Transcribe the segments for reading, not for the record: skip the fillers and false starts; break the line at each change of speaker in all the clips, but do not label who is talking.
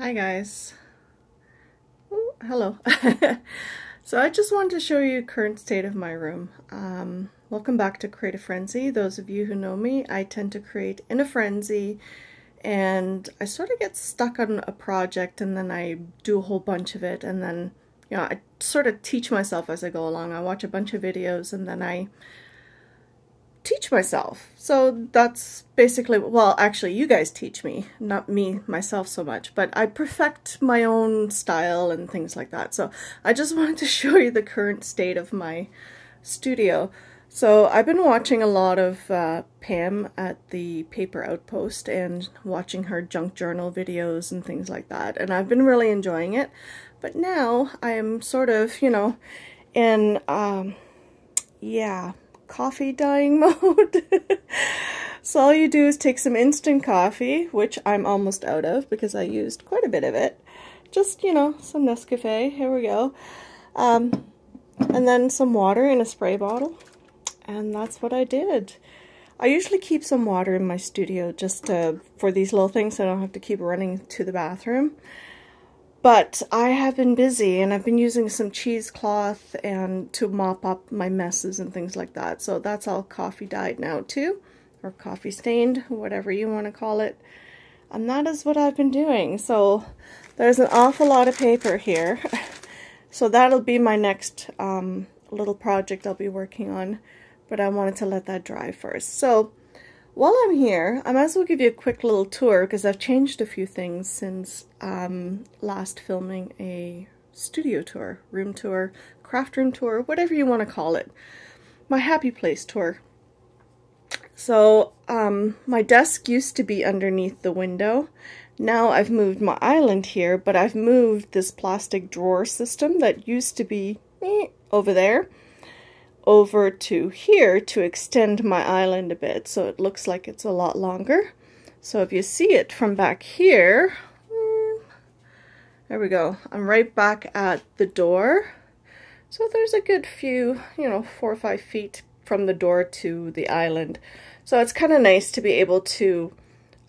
Hi guys. Ooh, hello. So I just wanted to show you the current state of my room. Welcome back to Create a Frenzy. Those of you who know me, I tend to create in a frenzy and I sort of get stuck on a project and then I do a whole bunch of it and then, I sort of teach myself as I go along. I watch a bunch of videos and then I teach myself. So that's basically, well, actually you guys teach me, not me myself so much, but I perfect my own style and things like that. So I just wanted to show you the current state of my studio. So I've been watching a lot of Pam at the Paper Outpost and watching her junk journal videos and things like that, and I've been really enjoying it. But now I am sort of, in coffee dying mode. So all you do is take some instant coffee, which I'm almost out of because I used quite a bit of it. Just, some Nescafe, here we go. And then some water in a spray bottle. And that's what I did. I usually keep some water in my studio just for these little things so I don't have to keep running to the bathroom. But I have been busy and I've been using some cheesecloth and to mop up my messes and things like that. So that's all coffee dyed now too, or coffee stained, whatever you want to call it. And that is what I've been doing. So there's an awful lot of paper here. So that'll be my next little project I'll be working on. But I wanted to let that dry first. So while I'm here, I might as well give you a quick little tour because I've changed a few things since last filming a studio tour, room tour, craft room tour, whatever you want to call it. My happy place tour. So my desk used to be underneath the window. Now I've moved my island here, but I've moved this plastic drawer system that used to be over there over to here to extend my island a bit so it looks like it's a lot longer. So if you see it from back here, there we go, I'm right back at the door. So there's a good few, 4 or 5 feet from the door to the island. So it's kind of nice to be able to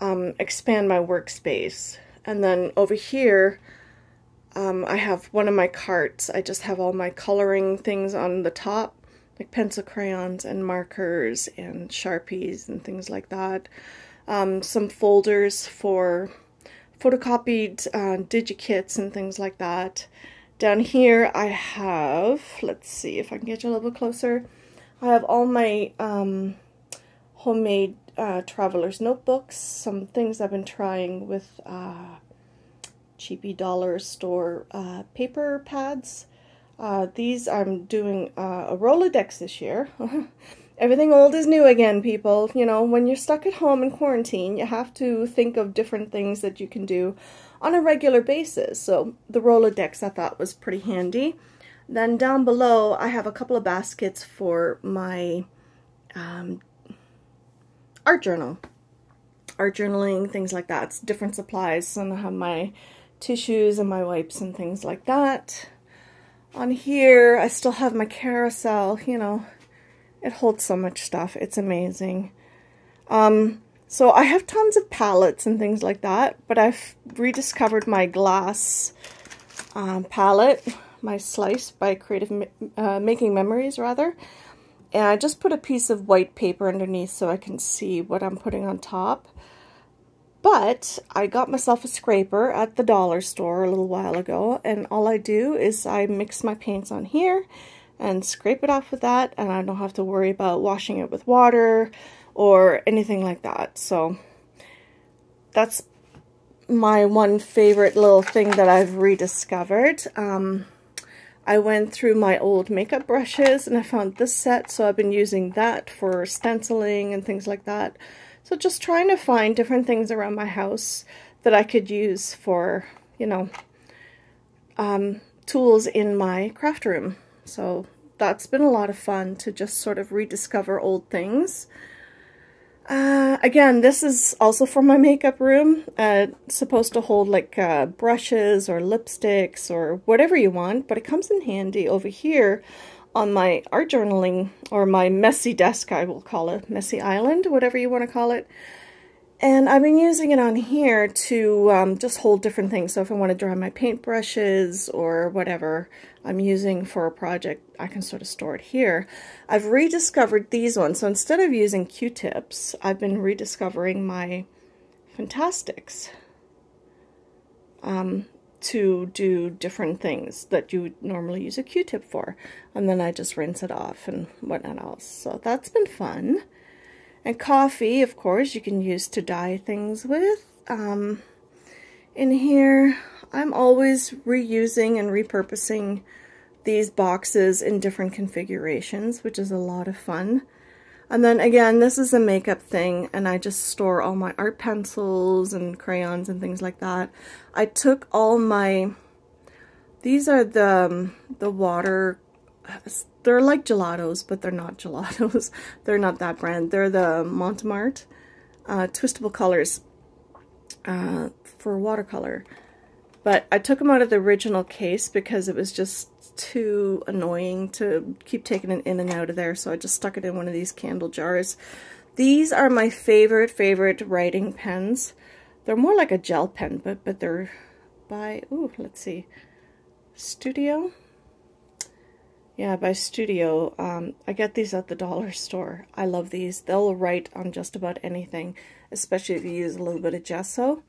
expand my workspace. And then over here I have one of my carts. I just have all my coloring things on the top, like pencil crayons and markers and Sharpies and things like that. Some folders for photocopied digikits and things like that. Down here I have, let's see if I can get you a little bit closer, I have all my homemade traveler's notebooks, some things I've been trying with cheapy dollar store paper pads. These I'm doing a Rolodex this year. Everything old is new again, people. When you're stuck at home in quarantine, you have to think of different things that you can do on a regular basis. So the Rolodex I thought was pretty handy. Then down below, I have a couple of baskets for my art journal. Art journaling, things like that. It's different supplies. And I have my tissues and my wipes and things like that. On here, I still have my carousel, it holds so much stuff. It's amazing. So I have tons of palettes and things like that, but I've rediscovered my glass palette, my Slice by Making Memories, rather. And I just put a piece of white paper underneath so I can see what I'm putting on top. But I got myself a scraper at the dollar store a little while ago, and all I do is I mix my paints on here and scrape it off with that, and I don't have to worry about washing it with water or anything like that. So that's my one favorite little thing that I've rediscovered. I went through my old makeup brushes and I found this set, so I've been using that for stenciling and things like that. So just trying to find different things around my house that I could use for, tools in my craft room. So that's been a lot of fun to just sort of rediscover old things. Again, this is also for my makeup room. It's supposed to hold like brushes or lipsticks or whatever you want, but it comes in handy over here on my art journaling, or my messy desk, I will call it, messy island, whatever you want to call it. And I've been using it on here to just hold different things. So if I want to dry my paintbrushes or whatever I'm using for a project, I can sort of store it here. I've rediscovered these ones. So instead of using Q-tips, I've been rediscovering my Fantastics to do different things that you would normally use a Q-tip for. And then I just rinse it off and whatnot else. So that's been fun. And coffee, of course, you can use to dye things with. In here, I'm always reusing and repurposing these boxes in different configurations, which is a lot of fun. And then again, this is a makeup thing, and I just store all my art pencils and crayons and things like that. I took all my, these are the water, they're like gelatos, but they're not gelatos. They're not that brand. They're the Montemart twistable colors for watercolor. But I took them out of the original case because it was just too annoying to keep taking it in and out of there, so I just stuck it in one of these candle jars. These are my favorite writing pens. They're more like a gel pen, but they're by, ooh, let's see, Studio? Yeah, by Studio. I get these at the dollar store. I love these. They'll write on just about anything, especially if you use a little bit of gesso,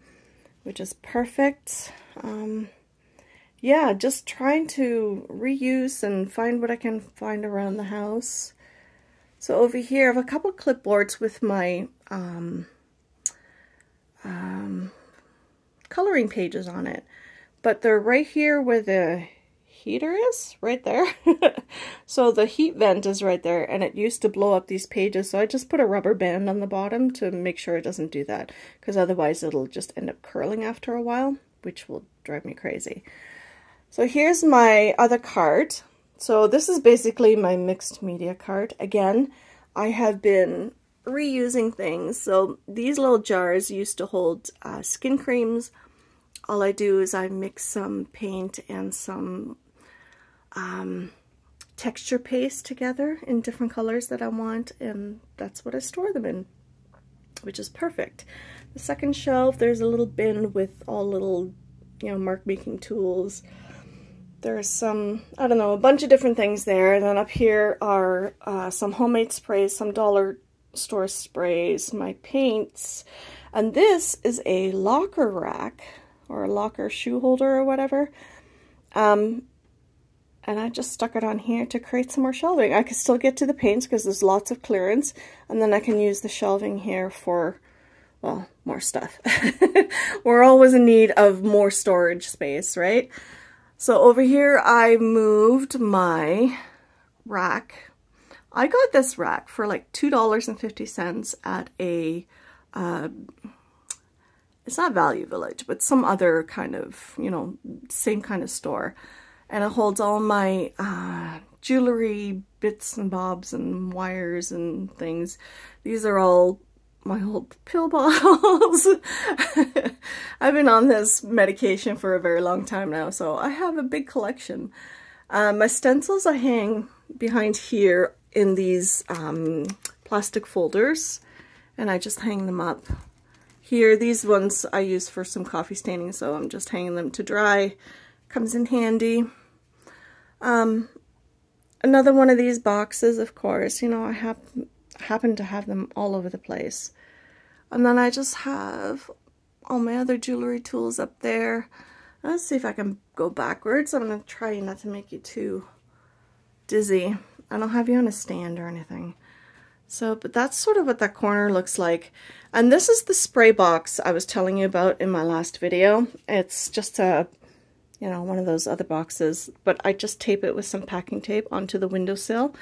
which is perfect. Yeah, just trying to reuse and find what I can find around the house. So over here, I have a couple of clipboards with my coloring pages on it. But they're right here where the heater is, right there. So the heat vent is right there, and it used to blow up these pages, so I just put a rubber band on the bottom to make sure it doesn't do that, because otherwise it'll just end up curling after a while, which will drive me crazy. So here's my other cart. So this is basically my mixed media cart. Again, I have been reusing things. So these little jars used to hold skin creams. All I do is I mix some paint and some texture paste together in different colors that I want, and that's what I store them in, which is perfect. The second shelf, there's a little bin with all little, you know, mark making tools. There's some, I don't know, a bunch of different things there. And then up here are some homemade sprays, some dollar store sprays, my paints. And this is a locker rack, or a locker shoe holder or whatever. And I just stuck it on here to create some more shelving. I can still get to the paints because there's lots of clearance. And then I can use the shelving here for, well, more stuff. We're always in need of more storage space, right? So over here, I moved my rack. I got this rack for like $2.50 at a, it's not Value Village, but some other kind of, you know, same kind of store. And it holds all my jewelry bits and bobs and wires and things. These are all my old pill bottles. I've been on this medication for a very long time now, so I have a big collection. My stencils I hang behind here in these plastic folders, and I just hang them up here. These ones I use for some coffee staining, so I'm just hanging them to dry. Comes in handy. Another one of these boxes, of course, you know, I happen to have them all over the place. And then I just have all my other jewelry tools up there. Let's see if I can go backwards. I'm going to try not to make you too dizzy. I don't have you on a stand or anything. So, but that's sort of what that corner looks like. And this is the spray box I was telling you about in my last video. It's just a, you know, one of those other boxes, but I just tape it with some packing tape onto the windowsill.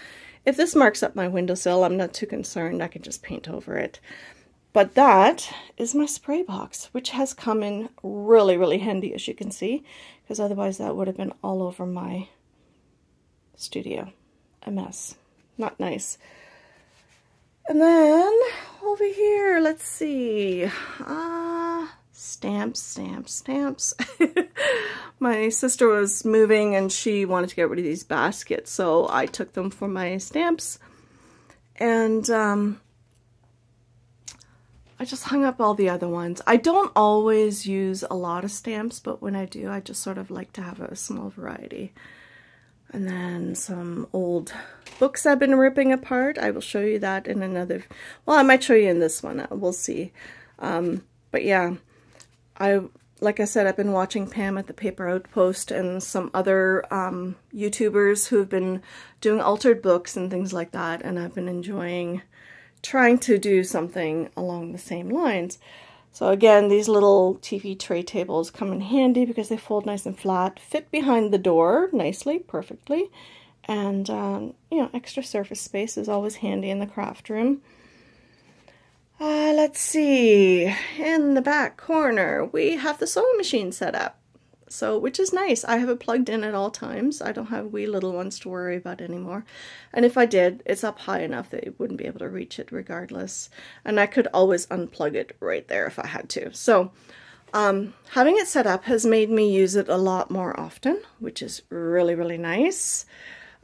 If this marks up my windowsill, I'm not too concerned. I can just paint over it. But that is my spray box, which has come in really, really handy, as you can see, because otherwise that would have been all over my studio. A mess. Not nice. And then over here, let's see. Stamps, stamps, stamps. My sister was moving and she wanted to get rid of these baskets, so I took them for my stamps. And I just hung up all the other ones. I don't always use a lot of stamps, but when I do, I just sort of like to have a small variety. And then some old books I've been ripping apart. I will show you that in another, well, I might show you in this one. We'll see. But yeah, like I said, I've been watching Pam at the Paper Outpost and some other YouTubers who have been doing altered books and things like that, and I've been enjoying trying to do something along the same lines. So again, these little TV tray tables come in handy because they fold nice and flat, fit behind the door nicely, perfectly, and you know, extra surface space is always handy in the craft room. Let's see, in the back corner we have the sewing machine set up, so which is nice. I have it plugged in at all times. I don't have wee little ones to worry about anymore, and if I did, it's up high enough that it wouldn't be able to reach it regardless, and I could always unplug it right there if I had to. So having it set up has made me use it a lot more often, which is really, really nice.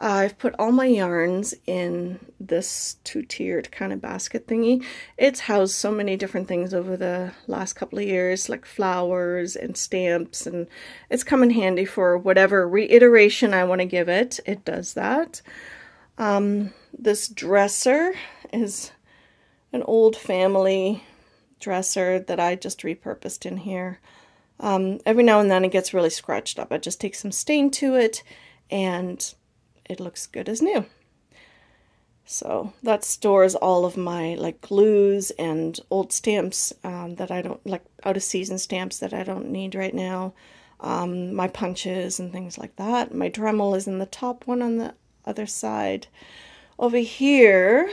I've put all my yarns in this two-tiered kind of basket thingy. It's housed so many different things over the last couple of years, like flowers and stamps, and it's come in handy for whatever reiteration I want to give it. It does that. This dresser is an old family dresser that I just repurposed in here. Every now and then it gets really scratched up. I just take some stain to it and it looks good as new. So that stores all of my like glues and old stamps that I don't like, out of season stamps that I don't need right now. My punches and things like that. My Dremel is in the top one on the other side. Over here,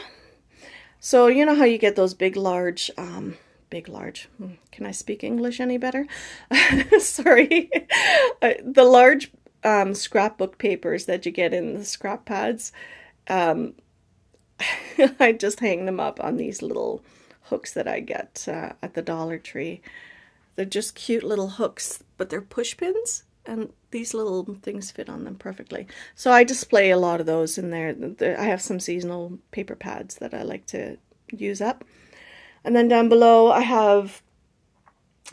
so you know how you get those big large, can I speak English any better? Sorry. The large scrapbook papers that you get in the scrap pads. I just hang them up on these little hooks that I get at the Dollar Tree. They're just cute little hooks, but they're push pins, and these little things fit on them perfectly. So I display a lot of those in there. I have some seasonal paper pads that I like to use up. And then down below I have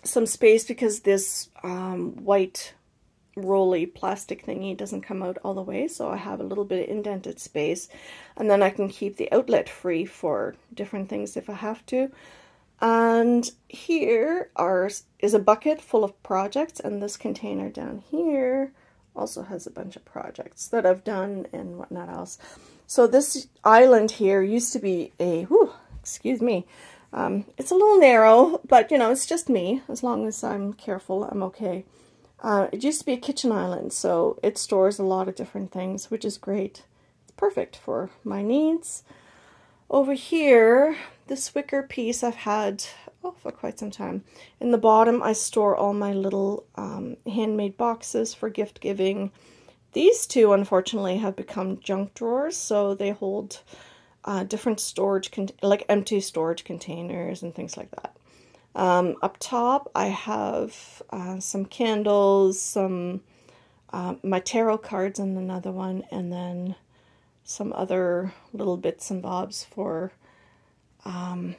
some space because this white rolly plastic thingy doesn't come out all the way, so I have a little bit of indented space, and then I can keep the outlet free for different things if I have to. And here is a bucket full of projects, and this container down here also has a bunch of projects that I've done and whatnot else. So this island here used to be a, excuse me, it's a little narrow, but you know, it's just me. As long as I'm careful, I'm okay. It used to be a kitchen island, so it stores a lot of different things, which is great. It's perfect for my needs. Over here, this wicker piece I've had for quite some time. In the bottom, I store all my little handmade boxes for gift giving. These two, unfortunately, have become junk drawers, so they hold different storage, like empty storage containers and things like that. Up top, I have some candles, some my tarot cards in another one, and then some other little bits and bobs for to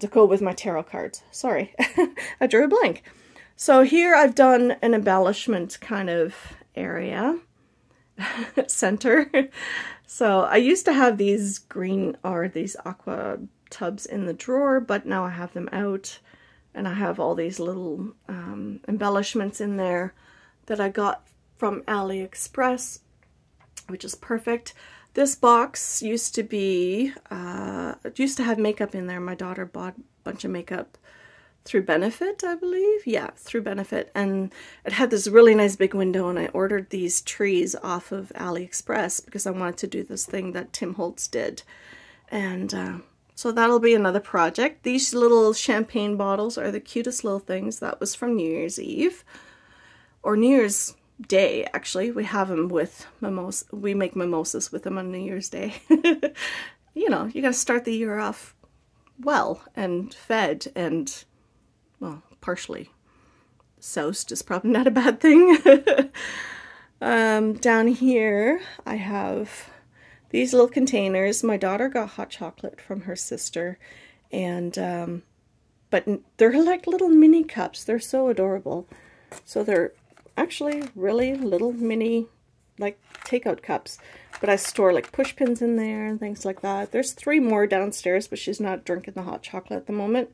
go with my tarot cards. Sorry, I drew a blank. So here I've done an embellishment kind of area, center. So I used to have these green or these aqua tubs in the drawer, but now I have them out, and I have all these little embellishments in there that I got from AliExpress, which is perfect. This box used to be, used to have makeup in there. My daughter bought a bunch of makeup through Benefit, I believe. Yeah, through Benefit. And it had this really nice big window, and I ordered these trees off of AliExpress because I wanted to do this thing that Tim Holtz did. And so that'll be another project. These little champagne bottles are the cutest little things. That was from New Year's Eve. Or New Year's Day, actually. We have them with mimosas. We make mimosas with them on New Year's Day. You know, you gotta start the year off well and fed and, well, partially soused is probably not a bad thing. Down here I have these little containers. My daughter got hot chocolate from her sister, And but they're like little mini cups. They're so adorable. So they're actually really little mini, like, takeout cups. But I store like push pins in there and things like that. There's 3 more downstairs, but she's not drinking the hot chocolate at the moment.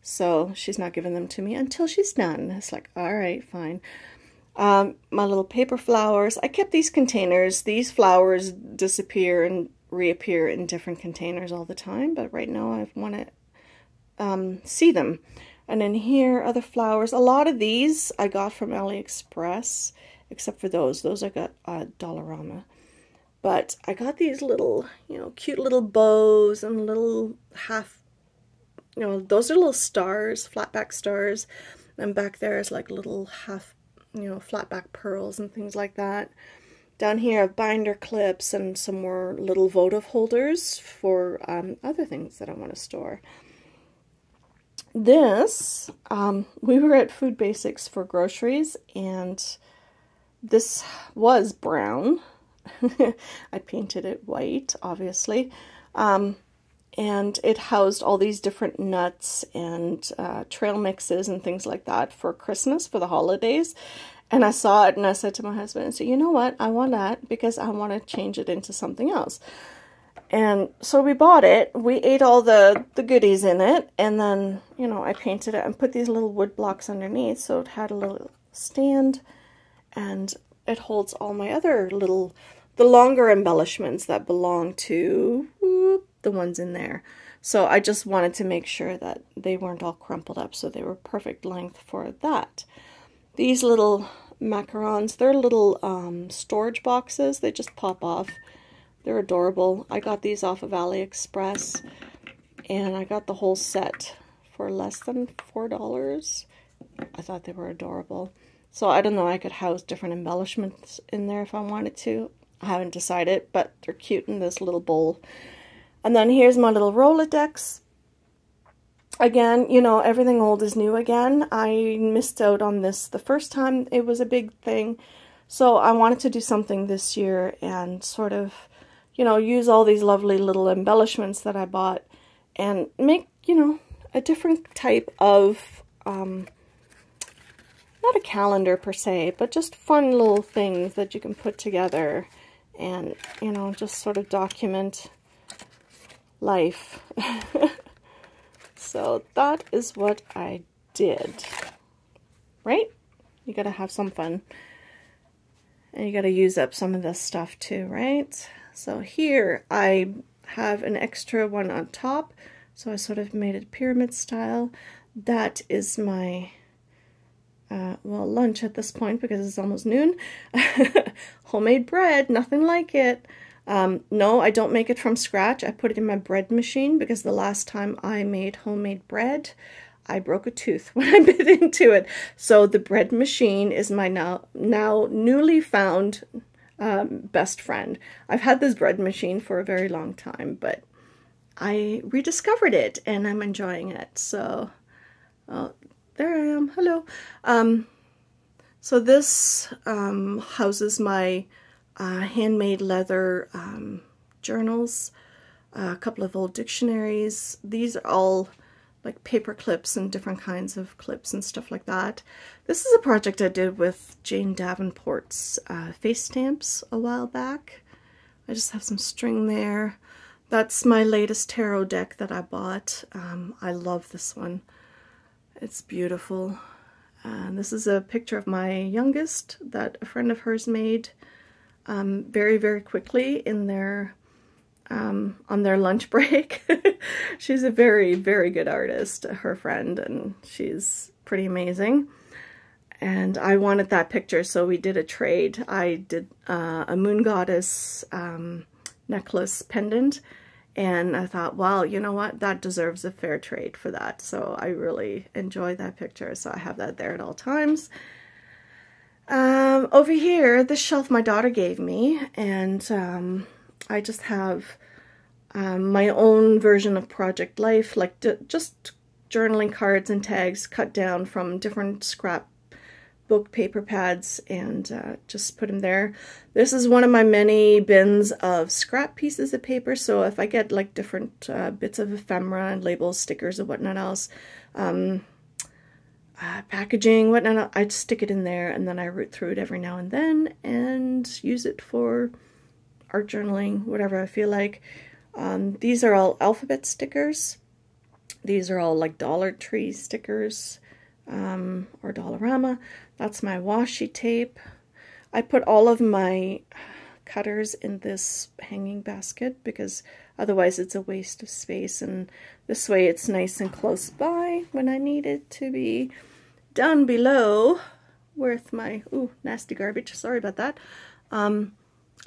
So she's not giving them to me until she's done. It's like, all right, fine. My little paper flowers. I kept these containers. These flowers disappear and reappear in different containers all the time. But right now I want to see them. And then here, other flowers. A lot of these I got from AliExpress, except for those. Those I got at Dollarama. But I got these little, you know, cute little bows and little half, you know, those are little stars, flatback stars. And back there is like little half, you know, flatback pearls and things like that. Down here I have binder clips and some more little votive holders for other things that I want to store. This, we were at Food Basics for groceries, and this was brown. I painted it white, obviously. And it housed all these different nuts and trail mixes and things like that for Christmas, for the holidays. And I saw it and I said to my husband, I said, you know what, I want that because I want to change it into something else. And so we bought it. We ate all the goodies in it. And then, you know, I painted it and put these little wood blocks underneath. So it had a little stand and it holds all my other little, the longer embellishments that belong to the ones in there. So I just wanted to make sure that they weren't all crumpled up, so they were perfect length for that. These little macarons, they're little storage boxes. They just pop off. They're adorable. I got these off of AliExpress, and I got the whole set for less than $4. I thought they were adorable. So I don't know, I could house different embellishments in there if I wanted to. I haven't decided, but they're cute in this little bowl. And then here's my little Rolodex. Again, you know, everything old is new again. I missed out on this the first time it was a big thing. So I wanted to do something this year and sort of, you know, use all these lovely little embellishments that I bought and make, you know, a different type of, not a calendar per se, but just fun little things that you can put together and, you know, just sort of document life. So that is what I did, right? You gotta have some fun. And you gotta use up some of this stuff too, right? So here I have an extra one on top. So I sort of made it pyramid style. That is my, well, lunch at this point because it's almost noon. Homemade bread, nothing like it. No, I don't make it from scratch. I put it in my bread machine because the last time I made homemade bread, I broke a tooth when I bit into it. So the bread machine is my now newly found best friend. I've had this bread machine for a very long time, but I rediscovered it and I'm enjoying it. So there I am. Hello. So this houses my handmade leather journals, a couple of old dictionaries. These are all like paper clips and different kinds of clips and stuff like that. This is a project I did with Jane Davenport's face stamps a while back. I just have some string there. That's my latest tarot deck that I bought. I love this one. It's beautiful. And this is a picture of my youngest that a friend of hers made very, very quickly in their on their lunch break. She's a very, very good artist, her friend, and she's pretty amazing. And I wanted that picture, so we did a trade. I did a moon goddess necklace pendant, and I thought, wow, you know what? That deserves a fair trade for that. So I really enjoy that picture, so I have that there at all times. Over here, this shelf my daughter gave me, and I just have my own version of Project Life, like just journaling cards and tags cut down from different scrap book paper pads and just put them there. This is one of my many bins of scrap pieces of paper, so if I get like different bits of ephemera and labels, stickers, or whatnot else, packaging, whatnot, I stick it in there, and then I root through it every now and then and use it for art journaling, whatever I feel like. These are all alphabet stickers. These are all like Dollar Tree stickers, or Dollarama. That's my washi tape. I put all of my cutters in this hanging basket because otherwise it's a waste of space, and this way it's nice and close by when I need it to be down below with my, ooh, nasty garbage, sorry about that.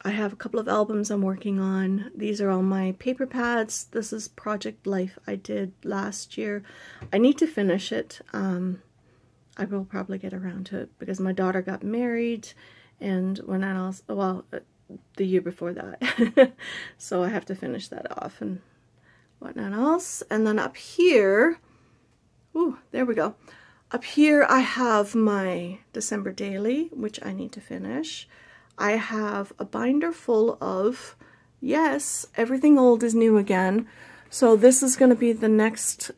I have a couple of albums I'm working on. These are all my paper pads. This is Project Life I did last year. I need to finish it. I will probably get around to it because my daughter got married, and when else, well, the year before that. So I have to finish that off and whatnot else. And then up here, ooh, there we go. Up here I have my December daily, which I need to finish. I have a binder full of, yes, everything old is new again. So this is going to be the next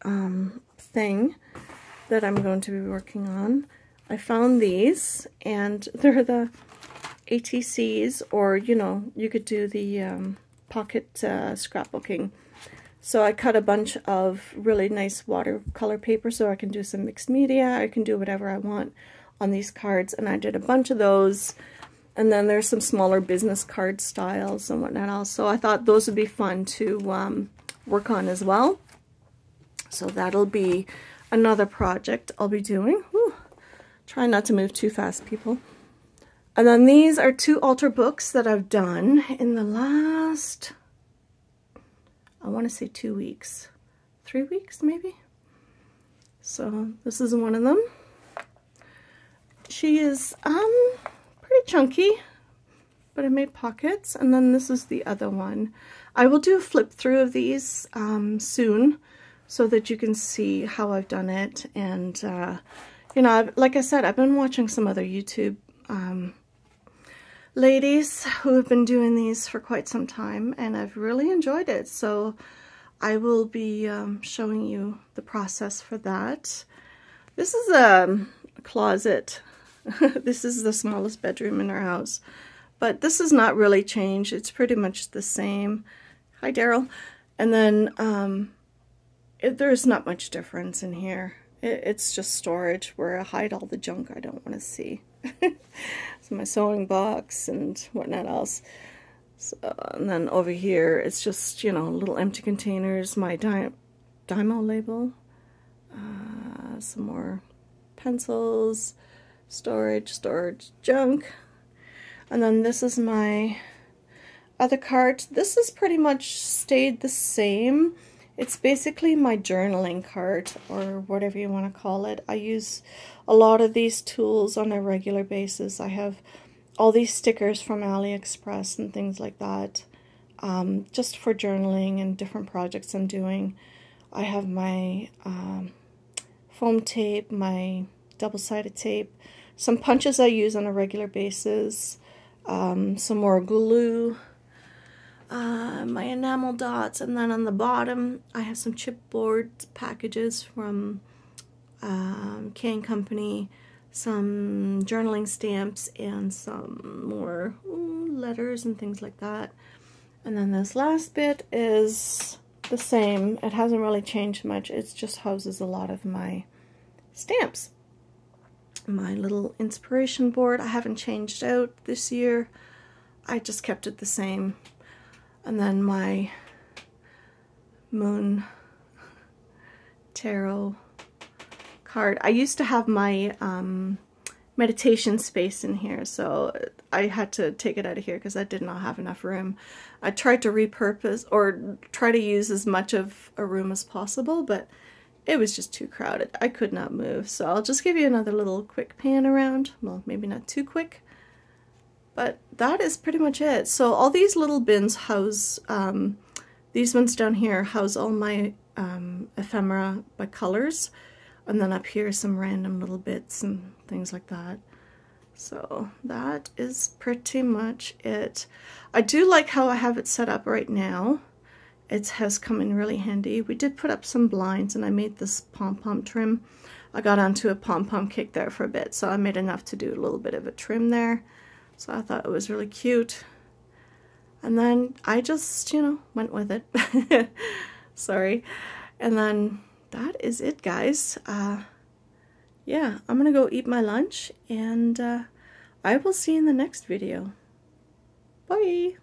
thing that I'm going to be working on. I found these, and they're the ATCs, or, you know, you could do the pocket scrapbooking. So I cut a bunch of really nice watercolor paper so I can do some mixed media. I can do whatever I want on these cards, and I did a bunch of those. And then there's some smaller business card styles and whatnot else. So I thought those would be fun to work on as well. So that'll be another project I'll be doing. Whew. Try not to move too fast, people. And then these are 2 altar books that I've done in the last, I want to say 2 weeks. 3 weeks, maybe? So this is one of them. She is, pretty chunky, but I made pockets. And then this is the other one. I will do a flip through of these soon so that you can see how I've done it. And you know, like I said, I've been watching some other YouTube ladies who have been doing these for quite some time, and I've really enjoyed it. So I will be showing you the process for that. This is a closet. This is the smallest bedroom in our house, but this has not really changed. It's pretty much the same. Hi, Daryl. And then there's not much difference in here. It's just storage where I hide all the junk I don't want to see. So my sewing box and whatnot else. So, and then over here, it's just, you know, little empty containers, my Dymo label, some more pencils, storage junk. And then this is my other cart. This has pretty much stayed the same. It's basically my journaling cart, or whatever you want to call it. I use a lot of these tools on a regular basis. I have all these stickers from AliExpress and things like that, just for journaling and different projects I'm doing. I have my foam tape, my double-sided tape, some punches I use on a regular basis, some more glue, my enamel dots, and then on the bottom I have some chipboard packages from K & Company, some journaling stamps, and some more letters and things like that. And then this last bit is the same. It hasn't really changed much. It just houses a lot of my stamps. My little inspiration board, I haven't changed out this year. I just kept it the same. And then my moon tarot card. I used to have my meditation space in here, so I had to take it out of here because I did not have enough room. I tried to repurpose or try to use as much of a room as possible, but it was just too crowded. I could not move. So I'll just give you another little quick pan around. Well, maybe not too quick, but that is pretty much it. So all these little bins house, these ones down here house all my ephemera by colors. And then up here some random little bits and things like that. So that is pretty much it. I do like how I have it set up right now. It has come in really handy. We did put up some blinds and I made this pom-pom trim. I got onto a pom-pom kick there for a bit, so I made enough to do a little bit of a trim there. So I thought it was really cute. And then I just, you know, went with it. Sorry. And then that is it, guys. Yeah, I'm gonna go eat my lunch, and I will see you in the next video. Bye!